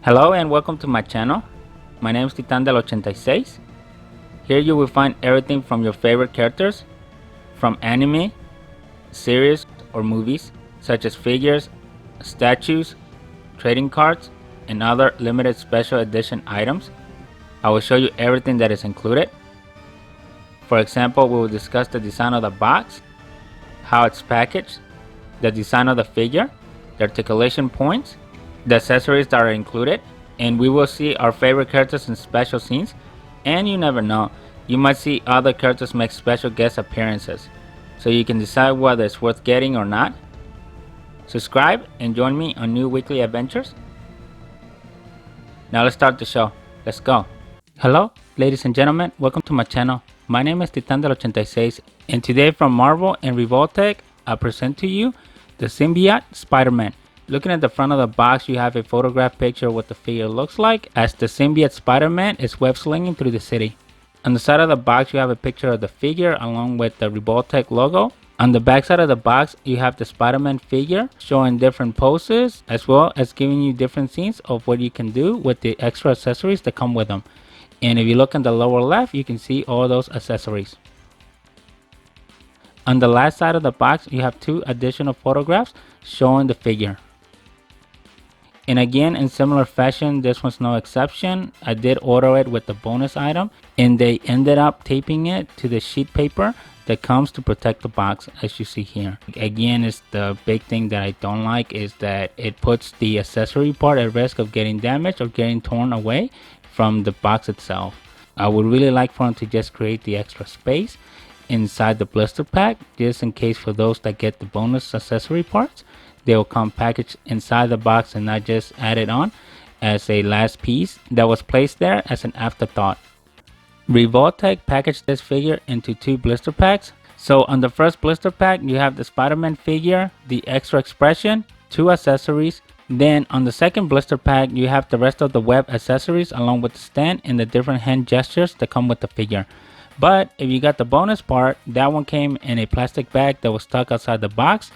Hello and welcome to my channel. My name is Titan del 86. Here you will find everything from your favorite characters, from anime, series or movies, such as figures, statues, trading cards, and other limited special edition items. I will show you everything that is included. For example, we will discuss the design of the box, how it's packaged, the design of the figure, the articulation points, the accessories that are included, and we will see our favorite characters in special scenes. And you never know, you might see other characters make special guest appearances, so you can decide whether it's worth getting or not. Subscribe and join me on new weekly adventures. Now let's start the show. Let's go. Hello ladies and gentlemen, welcome to my channel. My name is Titan del 86, and today from Marvel and Revoltech I present to you the Symbiote Spider-Man. Looking at the front of the box, you have a photograph picture of what the figure looks like as the Symbiote Spider-Man is web slinging through the city. On the side of the box, you have a picture of the figure along with the Revoltech logo. On the back side of the box, you have the Spider-Man figure showing different poses, as well as giving you different scenes of what you can do with the extra accessories that come with them. And if you look on the lower left, you can see all those accessories. On the last side of the box, you have two additional photographs showing the figure. And again, in similar fashion, this one's no exception. I did order it with the bonus item, and they ended up taping it to the sheet paper that comes to protect the box, as you see here. Again, it's the big thing that I don't like is that it puts the accessory part at risk of getting damaged or getting torn away from the box itself. I would really like for them to just create the extra space inside the blister pack, just in case for those that get the bonus accessory parts, they will come packaged inside the box and not just added on as a last piece that was placed there as an afterthought. Revoltech packaged this figure into two blister packs. So on the first blister pack, you have the Spider-Man figure, the extra expression, two accessories. Then on the second blister pack, you have the rest of the web accessories along with the stand and the different hand gestures that come with the figure. But if you got the bonus part, that one came in a plastic bag that was stuck outside the box,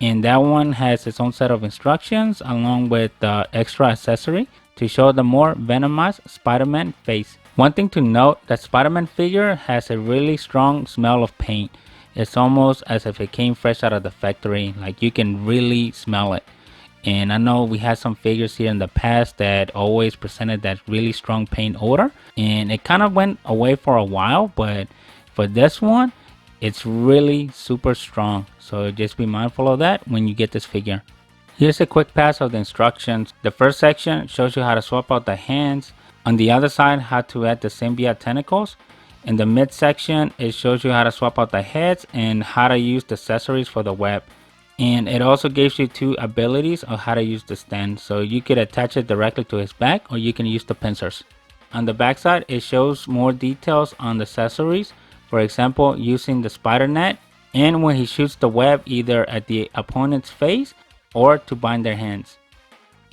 and that one has its own set of instructions along with the extra accessory to show the more venomous Spider-Man face. One thing to note, that Spider-Man figure has a really strong smell of paint. It's almost as if it came fresh out of the factory, like you can really smell it. And I know we had some figures here in the past that always presented that really strong paint odor, and it kind of went away for a while, but for this one, it's really super strong. So just be mindful of that when you get this figure. Here's a quick pass of the instructions. The first section shows you how to swap out the hands. On the other side, how to add the symbiote tentacles. In the mid section, it shows you how to swap out the heads and how to use the accessories for the web. And it also gives you two abilities of how to use the stand. So you could attach it directly to his back, or you can use the pincers. On the back side, it shows more details on the accessories. For example, using the spider net, and when he shoots the web either at the opponent's face or to bind their hands.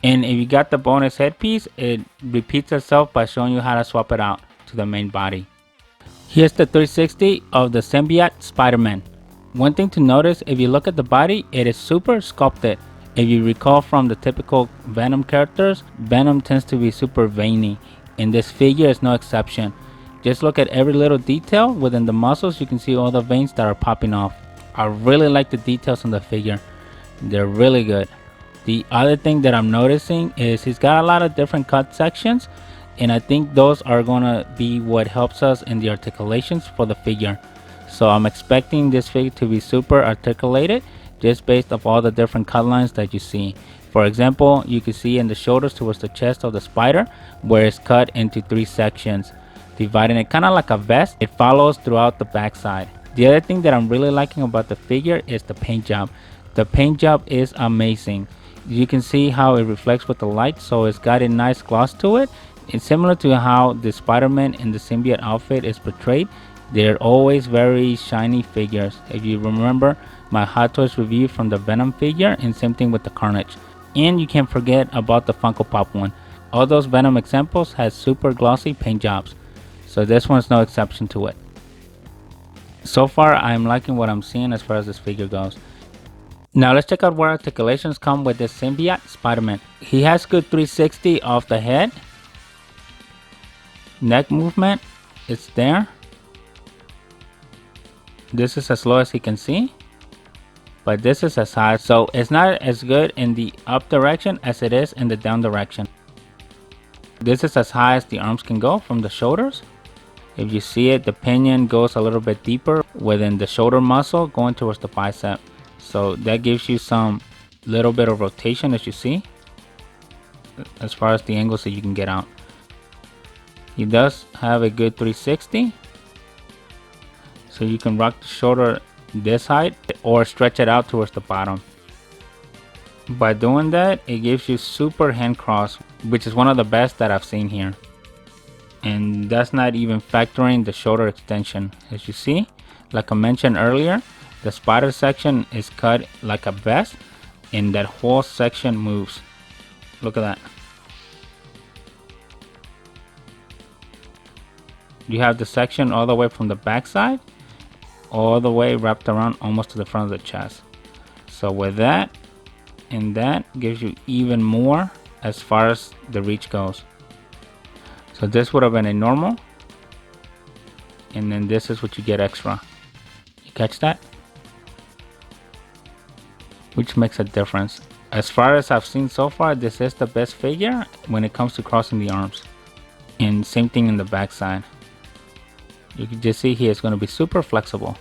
And if you got the bonus headpiece, it repeats itself by showing you how to swap it out to the main body. Here's the 360 of the Symbiote Spider-Man. One thing to notice, if you look at the body, it is super sculpted. If you recall from the typical Venom characters, Venom tends to be super veiny, and this figure is no exception. Just look at every little detail within the muscles, you can see all the veins that are popping off. I really like the details on the figure. They're really good. The other thing that I'm noticing is he's got a lot of different cut sections, and I think those are gonna be what helps us in the articulations for the figure. So I'm expecting this figure to be super articulated just based off all the different cut lines that you see. For example, you can see in the shoulders towards the chest of the spider where it's cut into three sections, dividing it kind of like a vest. It follows throughout the backside. The other thing that I'm really liking about the figure is the paint job. The paint job is amazing. You can see how it reflects with the light, so it's got a nice gloss to it. It's similar to how the Spider-Man in the symbiote outfit is portrayed. They're always very shiny figures. If you remember my Hot Toys review from the Venom figure, and same thing with the Carnage. And you can't forget about the Funko Pop one. All those Venom examples has super glossy paint jobs, so this one's no exception to it. So far I'm liking what I'm seeing as far as this figure goes. Now let's check out what articulations come with this Symbiote Spider-Man. He has good 360 off the head. Neck movement, it's there. This is as low as you can see, but this is as high, so it's not as good in the up direction as it is in the down direction. This is as high as the arms can go from the shoulders. If you see it, the pinion goes a little bit deeper within the shoulder muscle going towards the bicep. So that gives you some little bit of rotation, as you see, as far as the angles that you can get out. He does have a good 360. So you can rock the shoulder this height or stretch it out towards the bottom. By doing that, it gives you super hand cross, which is one of the best that I've seen here. And that's not even factoring the shoulder extension. As you see, like I mentioned earlier, the spider section is cut like a vest and that whole section moves. Look at that. You have the section all the way from the back side all the way wrapped around almost to the front of the chest. So with that and that gives you even more as far as the reach goes. So this would have been a normal, and then this is what you get extra. You catch that? Which makes a difference. As far as I've seen so far, this is the best figure when it comes to crossing the arms. And same thing in the back side. You can just see here it's going to be super flexible.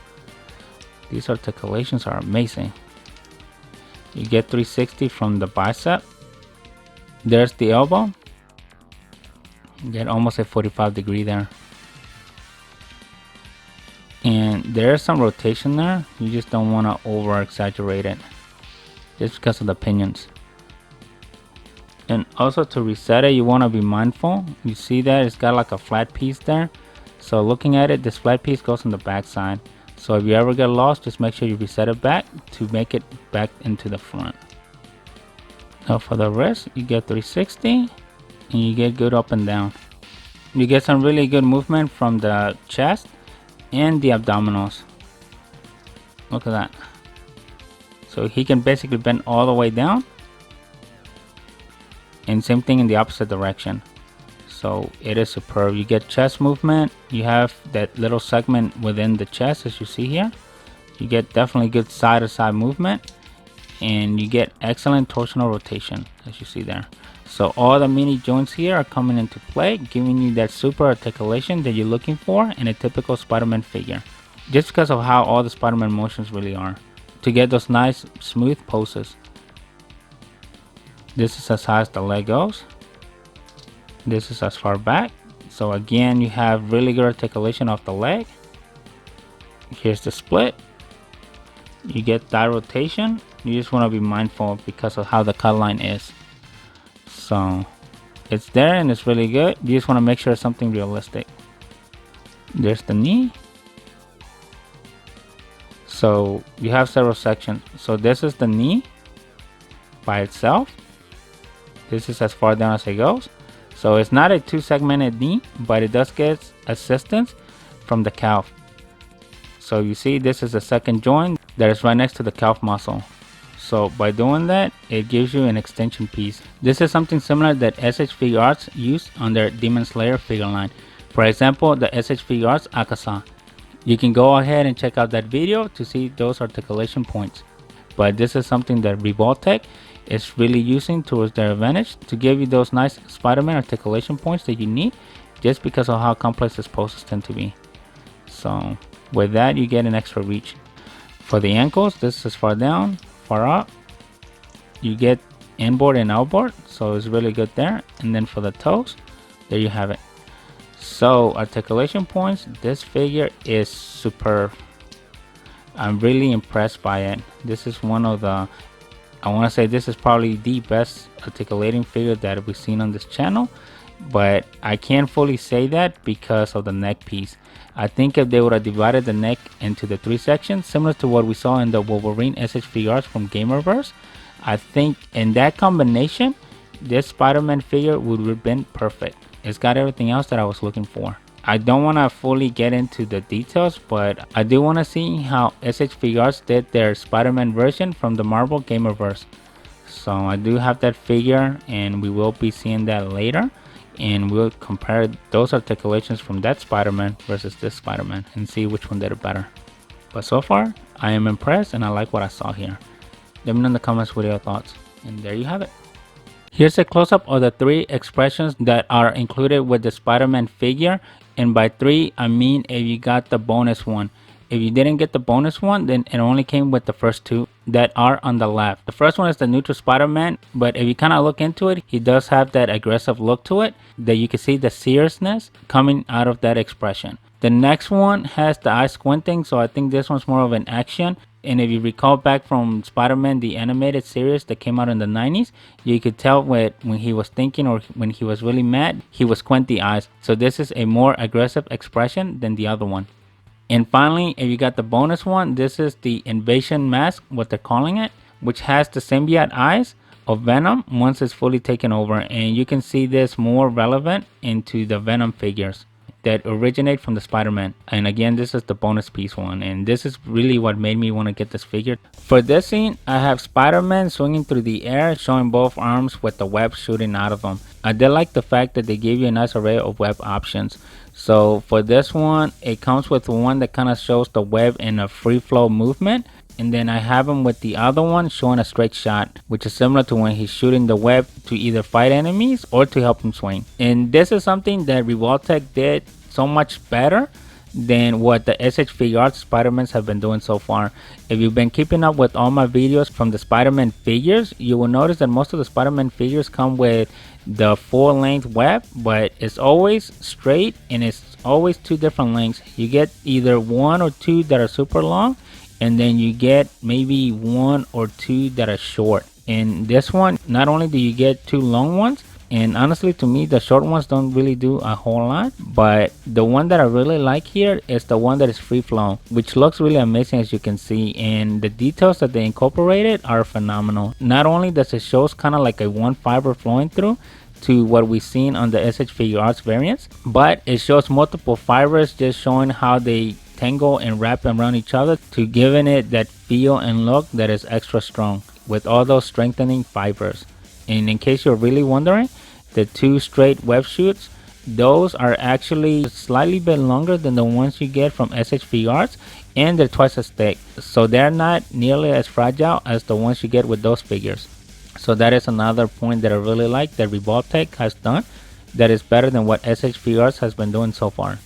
These articulations are amazing. You get 360 from the bicep. There's the elbow. You get almost a 45-degree there. And there's some rotation there. You just don't want to over exaggerate it, just because of the pinions. And also to reset it, you want to be mindful. You see that it's got like a flat piece there. So looking at it, this flat piece goes on the back side. So if you ever get lost, just make sure you reset it back to make it back into the front. Now for the wrist, you get 360 and you get good up and down. You get some really good movement from the chest and the abdominals. Look at that. So he can basically bend all the way down, and same thing in the opposite direction. So it is superb. You get chest movement. You have that little segment within the chest, as you see here. You get definitely good side to side movement, and you get excellent torsional rotation, as you see there. So all the mini joints here are coming into play, giving you that super articulation that you're looking for in a typical Spider-Man figure. Just because of how all the Spider-Man motions really are, to get those nice smooth poses. This is as high as the leg goes. This is as far back. So again, you have really good articulation off the leg. Here's the split. You get that rotation. You just want to be mindful because of how the cut line is. So it's there and it's really good. You just want to make sure it's something realistic. There's the knee. So you have several sections. So this is the knee by itself. This is as far down as it goes. So it's not a two-segmented knee, but it does get assistance from the calf. So you see this is the second joint that is right next to the calf muscle. So by doing that, it gives you an extension piece. This is something similar that s.h.figuarts used on their Demon Slayer figure line. For example, the s.h.figuarts Akasa. You can go ahead and check out that video to see those articulation points. But this is something that Revoltech is really using towards their advantage to give you those nice Spider-Man articulation points that you need, just because of how complex his poses tend to be. So with that, you get an extra reach. For the ankles, this is far down, far up. You get inboard and outboard, so it's really good there. And then for the toes, there you have it. So articulation points, this figure is superb. I'm really impressed by it. This is one of the, I want to say this is probably the best articulating figure that we've seen on this channel, but I can't fully say that because of the neck piece. I think if they would have divided the neck into the 3 sections, similar to what we saw in the Wolverine s.h.figuarts from Gamerverse, I think in that combination, this Spider-Man figure would have been perfect. It's got everything else that I was looking for. I don't want to fully get into the details, but I do want to see how s.h.figuarts did their Spider-Man version from the Marvel Gamerverse. So I do have that figure, and we will be seeing that later, and we'll compare those articulations from that Spider-Man versus this Spider-Man and see which one did it better. But so far, I am impressed and I like what I saw here. Let me know in the comments what your thoughts. And there you have it. Here's a close-up of the 3 expressions that are included with the Spider-Man figure. And by 3, I mean if you got the bonus one. If you didn't get the bonus one, then it only came with the first 2 that are on the left. The first one is the neutral Spider-Man, but if you kind of look into it, he does have that aggressive look to it, that you can see the seriousness coming out of that expression. The next one has the eye squinting, so I think this one's more of an action. And if you recall back from Spider-Man, the animated series that came out in the 90s, you could tell when he was thinking or when he was really mad, he was squinty eyes. So this is a more aggressive expression than the other one. And finally, if you got the bonus one, this is the invasion mask, what they're calling it, which has the symbiote eyes of Venom once it's fully taken over. And you can see this more relevant into the Venom figures that originate from the Spider-Man. And again, this is the bonus piece one, and this is really what made me want to get this figure. For this scene, I have Spider-Man swinging through the air, showing both arms with the web shooting out of them. I did like the fact that they gave you a nice array of web options. So for this one, it comes with one that kind of shows the web in a free flow movement, and then I have him with the other one showing a straight shot, which is similar to when he's shooting the web to either fight enemies or to help him swing. And this is something that Revoltech did so much better than what the s.h.figuarts Spider-Mans have been doing so far. If you've been keeping up with all my videos from the Spider-Man figures, you will notice that most of the Spider-Man figures come with the full length web, but it's always straight and it's always 2 different lengths. You get either 1 or 2 that are super long, and then you get maybe 1 or 2 that are short. In this one, not only do you get 2 long ones, and honestly to me the short ones don't really do a whole lot, but the one that I really like here is the one that is free flow, which looks really amazing as you can see, and the details that they incorporated are phenomenal. Not only does it shows kind of like a one fiber flowing through to what we've seen on the s.h.figuarts variants, but it shows multiple fibers just showing how they tangle and wrap around each other to giving it that feel and look that is extra strong with all those strengthening fibers. And in case you're really wondering, the 2 straight web shoots, those are actually slightly bit longer than the ones you get from s.h.figuarts, and they're twice as thick, so they're not nearly as fragile as the ones you get with those figures. So that is another point that I really like that Revoltech has done that is better than what s.h.figuarts has been doing so far.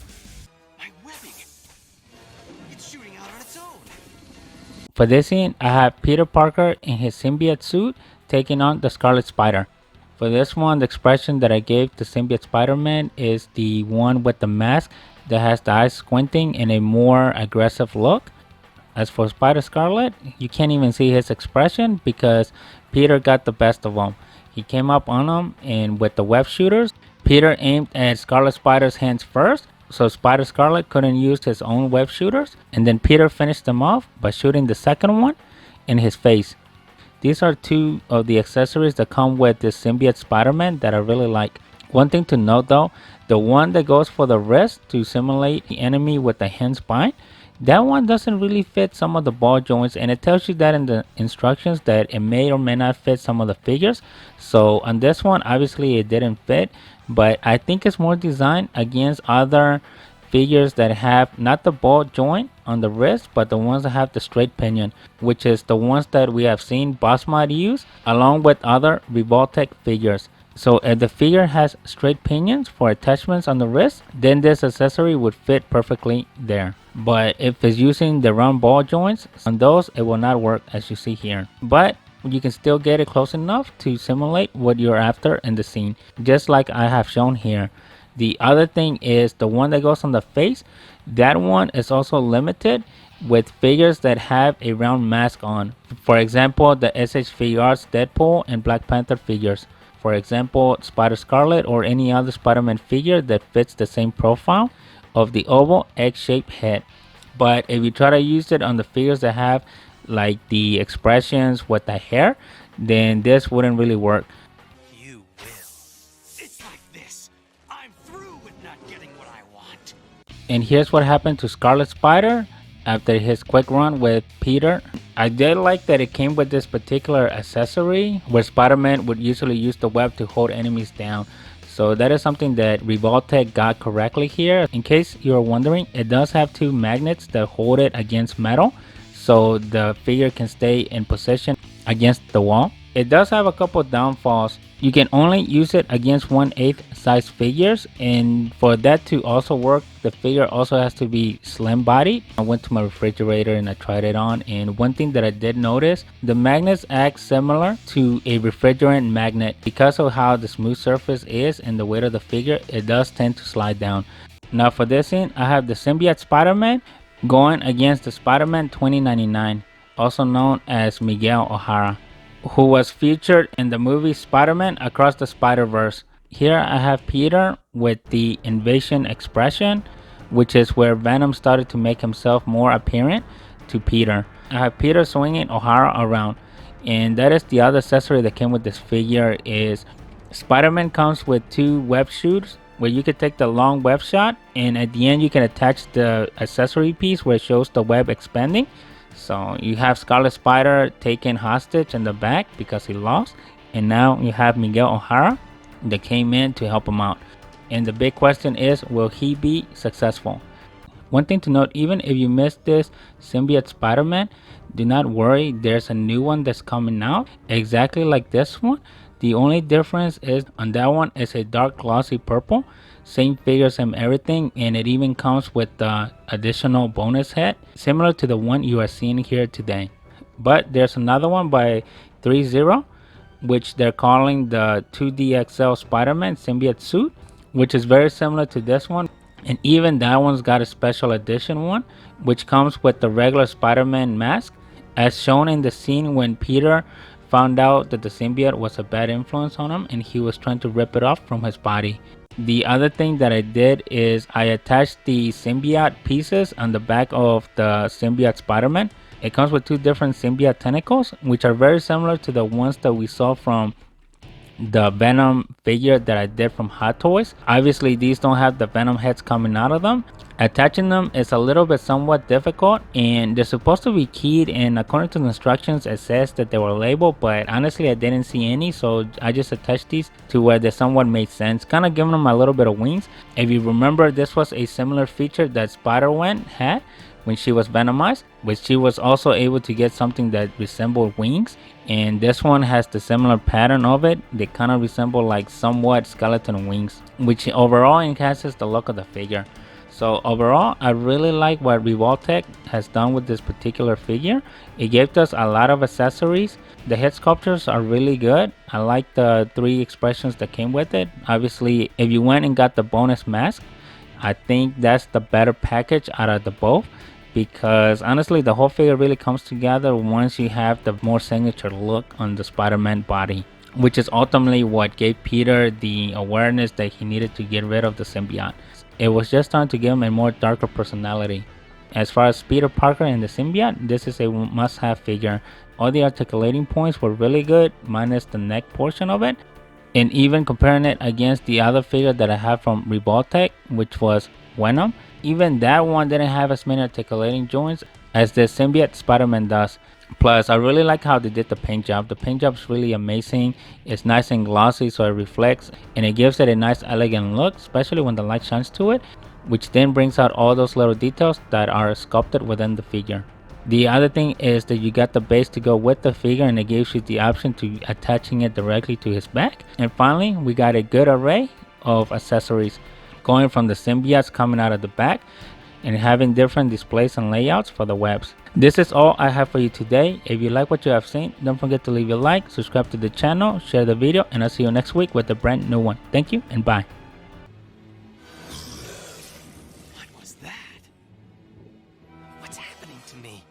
For this scene, I have Peter Parker in his Symbiote Suit taking on the Scarlet Spider. For this one, the expression that I gave the Symbiote Spider-Man is the one with the mask that has the eyes squinting in a more aggressive look. As for Spider Scarlet, you can't even see his expression because Peter got the best of him. He came up on him, and with the web shooters, Peter aimed at Scarlet Spider's hands first, so Spider Scarlet couldn't use his own web shooters, and then Peter finished them off by shooting the second one in his face. These are 2 of the accessories that come with this Symbiote Spider-Man that I really like. One thing to note though, the one that goes for the wrist to simulate the enemy with the hand spine, that one doesn't really fit some of the ball joints, and it tells you that in the instructions that it may or may not fit some of the figures. So on this one, obviously it didn't fit, but I think it's more designed against other figures that have not the ball joint on the wrist, but the ones that have the straight pinion, which is the ones that we have seen Boss Mod use along with other Revoltech figures. So if the figure has straight pinions for attachments on the wrist, then this accessory would fit perfectly there. But if it's using the round ball joints on those, it will not work as you see here. But you can still get it close enough to simulate what you're after in the scene, just like I have shown here. The other thing is the one that goes on the face, that one is also limited with figures that have a round mask on. For example, the s.h.figuarts Deadpool and Black Panther figures. For example, Spider Scarlet or any other Spider-Man figure that fits the same profile of the oval egg-shaped head. But if you try to use it on the figures that have like the expressions with the hair, then this wouldn't really work. You will. It's like this. I'm through with not getting what I want. And here's what happened to Scarlet Spider after his quick run with Peter. I did like that it came with this particular accessory where Spider-Man would usually use the web to hold enemies down. So that is something that Revoltech got correctly here. In case you're wondering, it does have two magnets that hold it against metal, so the figure can stay in position against the wall. It does have a couple downfalls. You can only use it against 1/8 size figures, and for that to also work, the figure also has to be slim bodied. I went to my refrigerator and I tried it on, and one thing that I did notice, the magnets act similar to a refrigerant magnet. Because of how the smooth surface is and the weight of the figure, it does tend to slide down. Now for this scene, I have the Symbiote Spider-Man going against the Spider-Man 2099, also known as Miguel O'Hara, who was featured in the movie Spider-Man Across the Spider-Verse. Here I have Peter with the invasion expression, which is where Venom started to make himself more apparent to Peter. I have Peter swinging O'Hara around, and that is the other accessory that came with this figure. Is Spider-Man comes with two web shoots where you can take the long web shot, and at the end you can attach the accessory piece where it shows the web expanding. So you have Scarlet Spider taken hostage in the back because he lost, and now you have Miguel O'Hara that came in to help him out. And the big question is, will he be successful? One thing to note, even if you missed this Symbiote Spider-Man, do not worry, there's a new one that's coming out exactly like this one. The only difference is on that one is a dark glossy purple, same figures and everything, and it even comes with the additional bonus head similar to the one you are seeing here today. But there's another one by 30, which they're calling the 2DXL Spider-Man Symbiote Suit, which is very similar to this one, and even that one's got a special edition one which comes with the regular Spider-Man mask, as shown in the scene when Peter found out that the symbiote was a bad influence on him and he was trying to rip it off from his body. The other thing that I did is I attached the symbiote pieces on the back of the symbiote Spider-Man. It comes with two different symbiote tentacles, which are very similar to the ones that we saw from the Venom figure that I did from Hot Toys. Obviously these don't have the Venom heads coming out of them. Attaching them is a little bit somewhat difficult, and they're supposed to be keyed, and according to the instructions it says that they were labeled, but honestly I didn't see any, so I just attached these to where they somewhat made sense, kind of giving them a little bit of wings. If you remember, this was a similar feature that Spider-Gwen had when she was venomized, but she was also able to get something that resembled wings, and this one has the similar pattern of it. They kind of resemble like somewhat skeleton wings, which overall enhances the look of the figure. So overall, I really like what Revoltech has done with this particular figure. It gave us a lot of accessories. The head sculptures are really good. I like the 3 expressions that came with it. Obviously, if you went and got the bonus mask, I think that's the better package out of the both, because honestly the whole figure really comes together once you have the more signature look on the Spider-Man body, which is ultimately what gave Peter the awareness that he needed to get rid of the symbiote. It was just time to give him a more darker personality. As far as Peter Parker and the symbiote, this is a must-have figure. All the articulating points were really good, minus the neck portion of it. And even comparing it against the other figure that I have from Revoltech, which was Venom, even that one didn't have as many articulating joints as the symbiote Spider-Man does. Plus, I really like how they did the paint job. The paint job is really amazing. It's nice and glossy, so it reflects, and it gives it a nice elegant look, especially when the light shines to it, which then brings out all those little details that are sculpted within the figure. The other thing is that you got the base to go with the figure, and it gives you the option to attaching it directly to his back. And finally, we got a good array of accessories, going from the symbiotes coming out of the back and having different displays and layouts for the webs. This is all I have for you today. If you like what you have seen, don't forget to leave a like, subscribe to the channel, share the video, and I'll see you next week with a brand new one. Thank you and bye. What was that? What's happening to me?